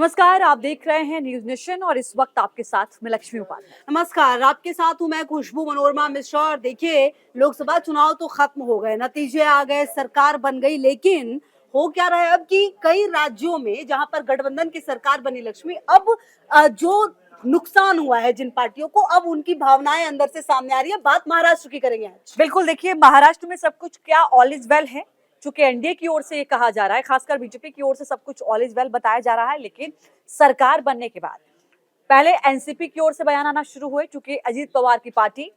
नमस्कार, आप देख रहे हैं न्यूज नेशन और इस वक्त आपके साथ मैं लक्ष्मी उपाध्याय। नमस्कार, आपके साथ हूं मैं खुशबू मनोरमा मिश्रा। और देखिए, लोकसभा चुनाव तो खत्म हो गए, नतीजे आ गए, सरकार बन गई, लेकिन हो क्या रहा है अब कि कई राज्यों में जहां पर गठबंधन की सरकार बनी लक्ष्मी, अब जो नुकसान हुआ है जिन पार्टियों को, अब उनकी भावनाएं अंदर से सामने आ रही है। बात महाराष्ट्र की करेंगे आज। बिल्कुल, देखिए महाराष्ट्र में सब कुछ क्या ऑल इज वेल है, चूंकि एनडीए की ओर से ये कहा जा रहा है, खासकर बीजेपी की ओर से सब कुछ ऑल इज वेल बताया जा रहा है। लेकिन सरकार बनने के बाद पहले एनसीपी की ओर से बयान आना शुरू हुए, चूंकि अजीत पवार की पार्टी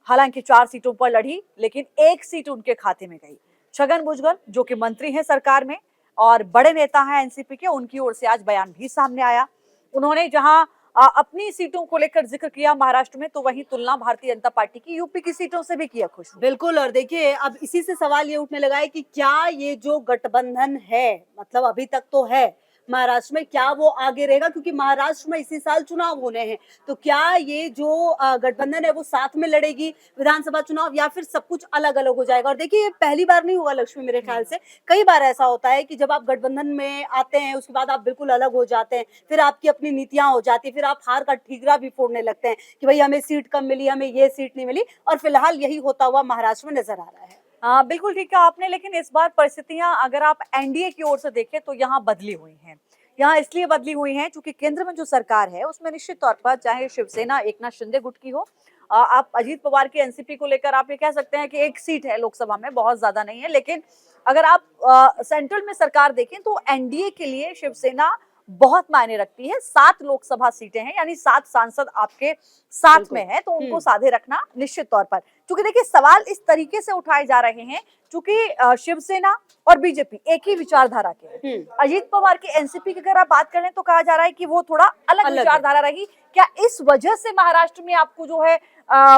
हालांकि 4 सीटों पर लड़ी, लेकिन 1 सीट उनके खाते में गई। छगन भुजबल जो कि मंत्री हैं सरकार में और बड़े नेता हैं एनसीपी के, उनकी ओर से आज बयान भी सामने आया। उन्होंने जहां अपनी सीटों को लेकर जिक्र किया महाराष्ट्र में, तो वहीं तुलना भारतीय जनता पार्टी की यूपी की सीटों से भी किया। खुश बिल्कुल। और देखिए, अब इसी से सवाल ये उठने लगा है कि क्या ये जो गठबंधन है, मतलब अभी तक तो है महाराष्ट्र में, क्या वो आगे रहेगा? क्योंकि महाराष्ट्र में इसी साल चुनाव होने हैं, तो क्या ये जो गठबंधन है वो साथ में लड़ेगी विधानसभा चुनाव, या फिर सब कुछ अलग अलग हो जाएगा? और देखिए, ये पहली बार नहीं हुआ लक्ष्मी, मेरे ख्याल से कई बार ऐसा होता है कि जब आप गठबंधन में आते हैं उसके बाद आप बिल्कुल अलग हो जाते हैं, फिर आपकी अपनी नीतियां हो जाती है, फिर आप हार का ठीकरा भी फोड़ने लगते हैं कि भाई हमें सीट कम मिली, हमें ये सीट नहीं मिली। और फिलहाल यही होता हुआ महाराष्ट्र में नजर आ रहा है। बिल्कुल ठीक कहा आपने, लेकिन इस बार परिस्थितियां अगर आप एनडीए की ओर से देखें तो यहाँ बदली हुई हैं। यहाँ इसलिए बदली हुई हैं क्योंकि केंद्र में जो सरकार है उसमें निश्चित तौर पर चाहे शिवसेना एकनाथ शिंदे गुट की हो, आप अजीत पवार की एनसीपी को लेकर आप ये कह सकते हैं कि 1 सीट है लोकसभा में, बहुत ज्यादा नहीं है। लेकिन अगर आप सेंट्रल में सरकार देखें तो एनडीए के लिए शिवसेना बहुत मायने रखती है। 7 लोकसभा सीटें हैं, यानी 7 सांसद आपके साथ में है, तो उनको साधे रखना निश्चित तौर पर। क्योंकि देखिए, सवाल इस तरीके से उठाए जा रहे हैं क्योंकि शिवसेना और बीजेपी एक ही विचारधारा के हैं। अजीत पवार की एनसीपी की अगर आप बात करें तो कहा जा रहा है कि वो थोड़ा अलग विचारधारा रही। क्या इस वजह से महाराष्ट्र में आपको जो है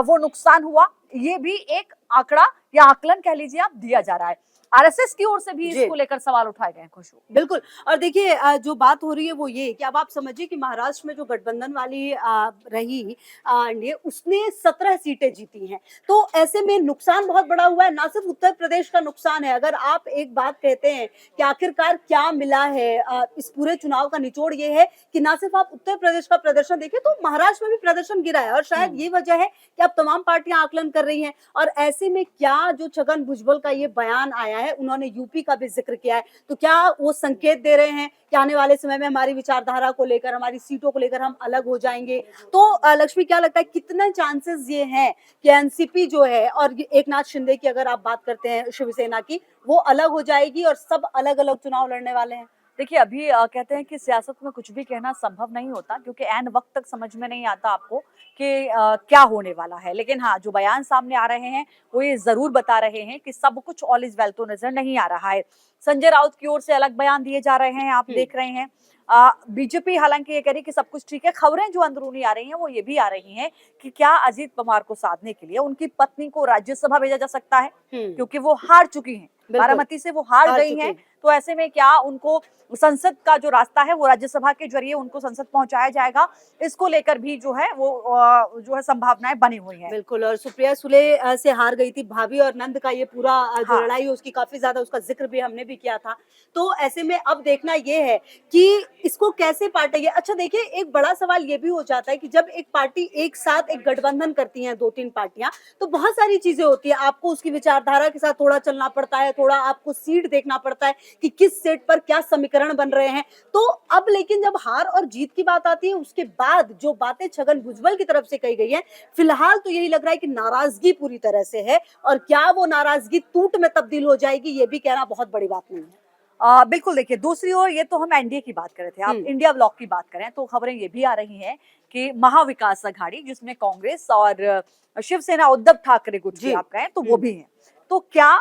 वो नुकसान हुआ? ये भी एक आंकड़ा या आकलन कह लीजिए आप, दिया जा रहा है। आरएसएस की ओर से भी इसको लेकर सवाल उठाए गए हैं। खुशबू, बिल्कुल। और देखिए, जो बात हो रही है वो ये कि अब आप समझिए कि महाराष्ट्र में जो गठबंधन वाली रही एनडीए, उसने 17 सीटें जीती हैं। तो ऐसे में नुकसान बहुत बड़ा हुआ है। ना सिर्फ उत्तर प्रदेश का नुकसान है, अगर आप एक बात कहते हैं कि आखिरकार क्या मिला है, इस पूरे चुनाव का निचोड़ ये है कि ना सिर्फ आप उत्तर प्रदेश का प्रदर्शन देखें, तो महाराष्ट्र में भी प्रदर्शन गिरा है। और शायद ये वजह है कि अब तमाम पार्टियां आकलन कर रही हैं। और ऐसे में क्या जो छगन भुजबल का ये बयान आया है, उन्होंने यूपी का भी जिक्र किया है, तो क्या वो संकेत दे रहे हैं कि आने वाले समय में हमारी विचारधारा को लेकर, हमारी सीटों को लेकर हम अलग हो जाएंगे? तो लक्ष्मी, क्या लगता है कितने चांसेस ये हैं कि एनसीपी जो है और एकनाथ शिंदे की अगर आप बात करते हैं शिवसेना की, वो अलग हो जाएगी और सब अलग अलग चुनाव लड़ने वाले हैं? देखिए अभी कहते हैं कि सियासत में कुछ भी कहना संभव नहीं होता, क्योंकि ऐन वक्त तक समझ में नहीं आता आपको कि क्या होने वाला है। लेकिन हाँ, जो बयान सामने आ रहे हैं वो ये जरूर बता रहे हैं कि सब कुछ ऑल इज वेल तो नजर नहीं आ रहा है। संजय राउत की ओर से अलग बयान दिए जा रहे हैं, आप देख रहे हैं। बीजेपी हालांकि ये कह रही कि सब कुछ ठीक है। खबरें जो अंदरूनी आ रही हैं वो ये भी आ रही हैं कि क्या अजीत पवार को साधने के लिए उनकी पत्नी को राज्यसभा भेजा जा सकता है, क्योंकि वो हार चुकी हैं, बारामती से वो हार गई हैं। तो ऐसे में क्या उनको संसद का जो रास्ता है वो राज्यसभा के जरिए उनको संसद पहुंचाया जाएगा, इसको लेकर भी जो है वो जो है संभावनाएं बनी हुई हैं। बिल्कुल। और सुप्रिया सुले से हार गई थी भाभी और नंद का ये पूरा जो लड़ाई है उसकी काफी ज्यादा उसका जिक्र भी हमने भी किया था। तो ऐसे में अब देखना ये है कि इसको कैसे पाटेंगे। अच्छा देखिए, एक बड़ा सवाल ये भी हो जाता है कि जब एक पार्टी एक साथ एक गठबंधन करती है, 2-3 पार्टियां, तो बहुत सारी चीजें होती है। आपको उसकी विचारधारा के साथ थोड़ा चलना पड़ता है, थोड़ा आपको सीट देखना पड़ता है कि किस सीट पर क्या समीकरण बन रहे हैं। तो अब लेकिन जब हार और जीत की बात आती है, उसके बाद जो बातें छगन भुजबल की तरफ से कही गई है, फिलहाल तो यही लग रहा है कि नाराजगी पूरी तरह से है। और क्या वो नाराजगी टूट में तब्दील हो जाएगी, ये भी कहना बहुत बड़ी बात नहीं है। बिल्कुल, देखिए दूसरी ओर ये तो हम एनडीए की बात कर रहे थे, आप इंडिया ब्लॉक की बात करें तो खबरें ये भी आ रही हैं कि महाविकास अघाड़ी, जिसमें कांग्रेस और शिवसेना उद्धव ठाकरे गुट की आप कहें तो वो भी हैं। तो क्या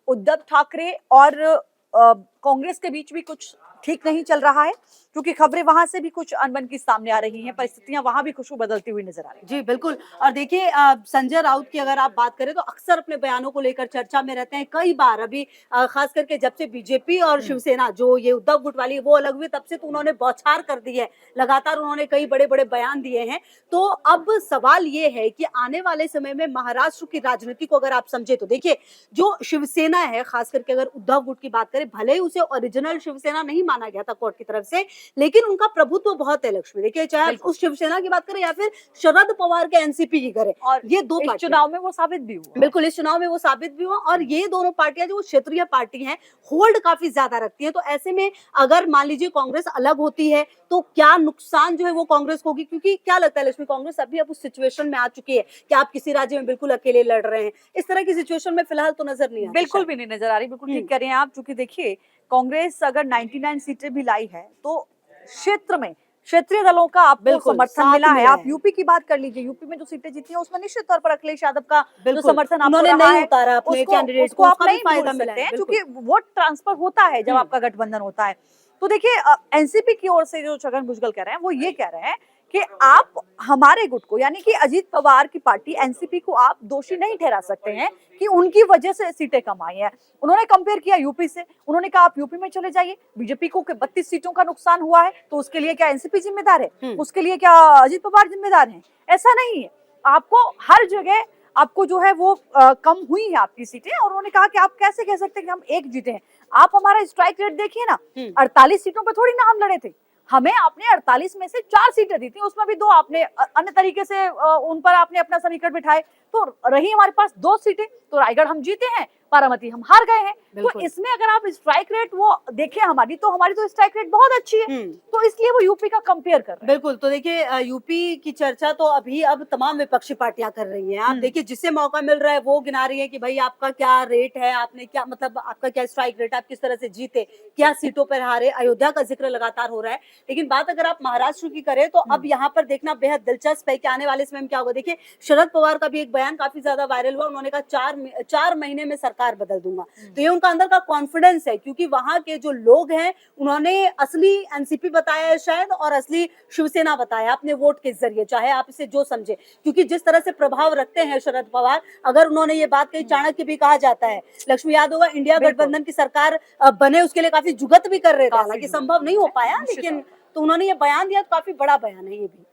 उद्धव ठाकरे और कांग्रेस के बीच भी कुछ ठीक नहीं चल रहा है? क्योंकि खबरें वहां से भी कुछ अनबन की सामने आ रही हैं, परिस्थितियां वहां भी खुशबू बदलती हुई नजर आ रही हैं। जी बिल्कुल। और देखिए, संजय राउत की अगर आप बात करें तो अक्सर अपने बयानों को लेकर चर्चा में रहते हैं। कई बार अभी खास करके जब से बीजेपी और शिवसेना जो ये उद्धव गुट वाली वो अलग हुई, तब से तो उन्होंने बौछार कर दी है। लगातार उन्होंने कई बड़े बड़े बयान दिए हैं। तो अब सवाल ये है कि आने वाले समय में महाराष्ट्र की राजनीति को अगर आप समझे तो देखिए, जो शिवसेना है, खास करके अगर उद्धव गुट की बात करें, भले ही उसे ओरिजिनल शिवसेना नहीं माना गया था कोर्ट की तरफ से, लेकिन उनका प्रभुत्व बहुत है लक्ष्मी। देखिए चाहे आप बिल्कुल। उस शिवसेना की बात करें या फिर शरद पवार के एनसीपी की करें, और ये दो इस पार्टियां चुनाव में वो साबित भी हुआ। बिल्कुल इस चुनाव में वो साबित भी हुआ, और ये दोनों पार्टियां जो क्षेत्रीय पार्टी हैं होल्ड काफी ज्यादा रखती हैं। तो ऐसे में अगर मान लीजिए कांग्रेस अलग होती है तो क्या नुकसान जो है वो कांग्रेस को होगी, क्योंकि क्या लगता है लक्ष्मी, कांग्रेस अभी अब उस सिचुएशन में आ चुकी है कि आप किसी राज्य में बिल्कुल अकेले लड़ रहे हैं, इस तरह की सिचुएशन में फिलहाल तो नजर नहीं आती बिल्कुल शायद। भी नहीं नजर आ रही, बिल्कुल हम्म, ठीक कह रहे हैं आप। चूंकि देखिए कांग्रेस अगर 99 सीटें भी लाई है तो क्षेत्र में क्षेत्रीय दलों का आपको बिल्कुल समर्थन साथ मिला है। मिला आप है। यूपी की बात कर लीजिए, यूपी में जो सीटें जीती हैं उसमें निश्चित तौर पर अखिलेश यादव का जो बिल्कुल समर्थन आपको उन्होंने रहा नहीं है उतारा अपने उसको कैंडिडेट उसको को, आप उसका भी नहीं भूल फायदा मिला सकते है हैं, बिल्कुल। क्योंकि वोट ट्रांसफर होता है जब हम्म, आपका गठबंधन होता है। तो देखिए एनसीपी की ओर से जो छगन भुजबल कह रहे हैं वो ये कह रहे हैं कि आप हमारे गुट को, यानी कि अजीत पवार की पार्टी एनसीपी को आप दोषी नहीं ठहरा सकते हैं कि उनकी वजह से सीटें कम आई हैं। उन्होंने कंपेयर किया यूपी से, उन्होंने कहा आप यूपी में चले जाइए, बीजेपी को 32 सीटों का नुकसान हुआ है तो उसके लिए क्या एनसीपी जिम्मेदार है, उसके लिए क्या अजीत पवार जिम्मेदार है? ऐसा नहीं है। आपको हर जगह आपको जो है वो कम हुई है आपकी सीटें, और उन्होंने कहा कि आप कैसे कह सकते हैं कि हम एक जीते हैं? आप हमारा स्ट्राइक रेट देखिए ना, 48 सीटों पर थोड़ी ना हम लड़े थे। हमें आपने 48 में से 4 सीटें दी थी, उसमें भी 2 आपने अन्य तरीके से उन पर आपने अपना समीकरण बिठाए, तो रही हमारे पास 2 सीटें। तो रायगढ़ हम जीते हैं, बारामती हम हार गए हैं। तो बिल्कुल। इसमें अगर आप स्ट्राइक रेट वो देखें हमारी तो स्ट्राइक रेट बहुत अच्छी है। तो इसलिए वो यूपी का कंपेयर कर रहे हैं। बिल्कुल, तो देखिए यूपी की चर्चा तो अभी अब तमाम विपक्षी पार्टियां कर रही हैं। आप देखिए जिससे मौका मिल रहा है वो गिना रही है कि भाई आपका क्या रेट है, आपने क्या मतलब आपका क्या स्ट्राइक रेट, आप किस तरह से जीते, क्या सीटों पर हारे। अयोध्या का जिक्र लगातार हो रहा है, लेकिन बात अगर आप महाराष्ट्र की करें तो अब यहाँ पर देखना बेहद दिलचस्प है कि आने वाले समय में क्या होगा। देखिए शरद पवार का भी एक बयान काफी ज्यादा वायरल हुआ, उन्होंने कहा 4 महीने में सरकार बदल दूंगा। तो ये उनका अंदर का कॉन्फिडेंस है, क्योंकि वहां के जो लोग हैं उन्होंने असली एनसीपी बताया है शायद, और असली शिवसेना बताया अपने वोट के जरिए, चाहे आप इसे जो समझे, क्योंकि जिस तरह से प्रभाव रखते हैं शरद पवार, अगर उन्होंने ये बात कही, चाणक्य भी कहा जाता है, लक्ष्मी याद होगा इंडिया गठबंधन की सरकार बने उसके लिए काफी जुगत भी कर रहे थे, हालांकि संभव नहीं हो पाया, लेकिन तो उन्होंने ये बयान दिया, तो काफी बड़ा बयान है ये भी।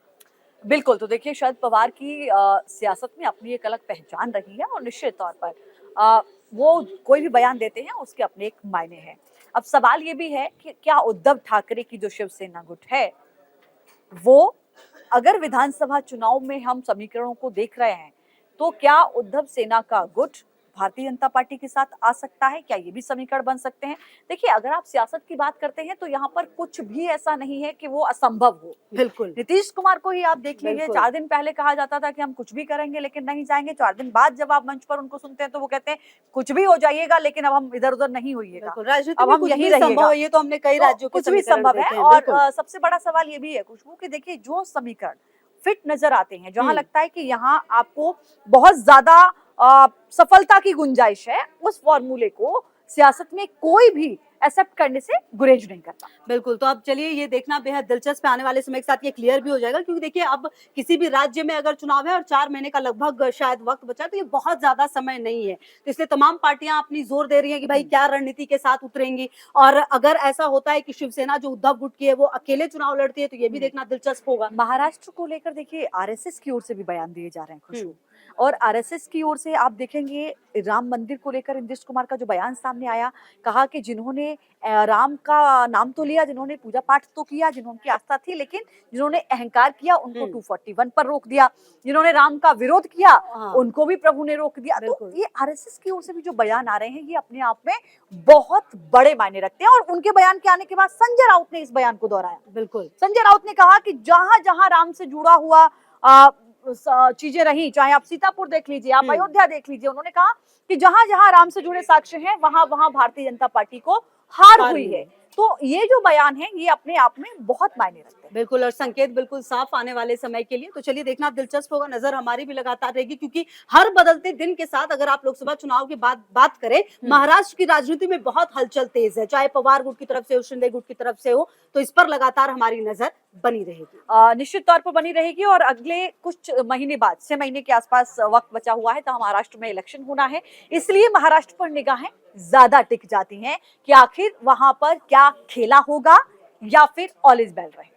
बिल्कुल, तो देखिए शरद पवार की सियासत में अपनी एक अलग पहचान रही है, और निश्चित तौर पर वो कोई भी बयान देते हैं उसके अपने एक मायने हैं। अब सवाल ये भी है कि क्या उद्धव ठाकरे की जो शिवसेना गुट है वो, अगर विधानसभा चुनाव में हम समीकरणों को देख रहे हैं, तो क्या उद्धव सेना का गुट भारतीय जनता पार्टी के साथ आ सकता है? क्या ये भी समीकरण बन सकते हैं? देखिए अगर आप सियासत की बात करते हैं तो यहाँ पर कुछ भी ऐसा नहीं है कि वो असंभव हो। बिल्कुल नीतीश कुमार को ही आप देख लीजिए, 4 दिन पहले कहा जाता था कि हम कुछ भी करेंगे लेकिन नहीं जाएंगे। 4 दिन बाद जब आप मंच पर उनको सुनते हैं तो वो कहते हैं कुछ भी हो जाइएगा लेकिन अब हम इधर उधर नहीं होइएगा, राजनीति अब में हम कुछ यही भी संभव रहिएगा। है, ये तो हमने कई तो राज्यों के कुछ भी समीकरण संभव है। देखे हैं। और बिल्कुल सबसे बड़ा सवाल ये भी है खुशबू कि देखिए जो समीकरण फिट नजर आते हैं, जहां लगता है कि यहाँ आपको बहुत ज्यादा सफलता की गुंजाइश है, उस फॉर्मूले को सियासत में कोई भी एक्सेप्ट करने से गुरेज नहीं करता। बिल्कुल, तो अब चलिए ये देखना बेहद दिलचस्प है, आने वाले समय के साथ ये क्लियर भी हो जाएगा, क्योंकि देखिए अब किसी भी राज्य में अगर चुनाव है और 4 महीने का लगभग शायद वक्त बचा है, तो ये बहुत ज्यादा समय नहीं है। तो इसलिए तमाम पार्टियां अपनी जोर दे रही हैं कि भाई क्या रणनीति के साथ उतरेंगी, और अगर ऐसा होता है कि शिवसेना जो उद्धव गुट की है वो अकेले चुनाव लड़ती है, तो ये भी देखना दिलचस्प होगा। महाराष्ट्र को लेकर देखिए आरएसएस की ओर से भी बयान दिए जा रहे हैं खुशबू, और आरएसएस की ओर से आप देखेंगे राम मंदिर को लेकर नीतीश कुमार का जो बयान सामने आया, कहा कि जिन्होंने राम का नाम तो लिया, जिन्होंने पूजा पाठ तो किया, जिन्होंने आस्था थी, लेकिन जिन्होंने अहंकार किया उनको 241 पर रोक दिया, जिन्होंने राम का विरोध किया उनको भी प्रभु ने रोक दिया। तो ये आरएसएस की ओर से भी जो बयान आ रहे हैं ये अपने आप में बहुत बड़े मायने रखते हैं, और उनके बयान के आने के बाद संजय राउत ने इस बयान को दोहराया। बिल्कुल संजय राउत ने कहा कि जहां जहां राम से जुड़ा हुआ चीजें रही, चाहे आप सीतापुर देख लीजिए, आप अयोध्या देख लीजिए, उन्होंने कहा कि जहां जहां राम से जुड़े साक्ष्य हैं वहां वहां भारतीय जनता पार्टी को हार हुई है। तो ये जो बयान है ये अपने आप में बहुत मायने रखते हैं। बिल्कुल, और संकेत बिल्कुल साफ आने वाले समय के लिए। तो चलिए देखना दिलचस्प होगा, नजर हमारी भी लगातार रहेगी, क्योंकि हर बदलते दिन के साथ अगर आप लोकसभा चुनाव की बात करें, महाराष्ट्र की राजनीति में बहुत हलचल तेज है, चाहे पवार गुट की तरफ से हो, शिंदे गुट की तरफ से हो, तो इस पर लगातार हमारी नजर बनी रहेगी। निश्चित तौर पर बनी रहेगी, और अगले कुछ महीने बाद 6 महीने के आसपास वक्त बचा हुआ है, तो महाराष्ट्र में इलेक्शन होना है, इसलिए महाराष्ट्र पर निगाहें ज्यादा टिक जाती हैं कि आखिर वहां पर क्या खेला होगा या फिर ऑल इज वेल रहे।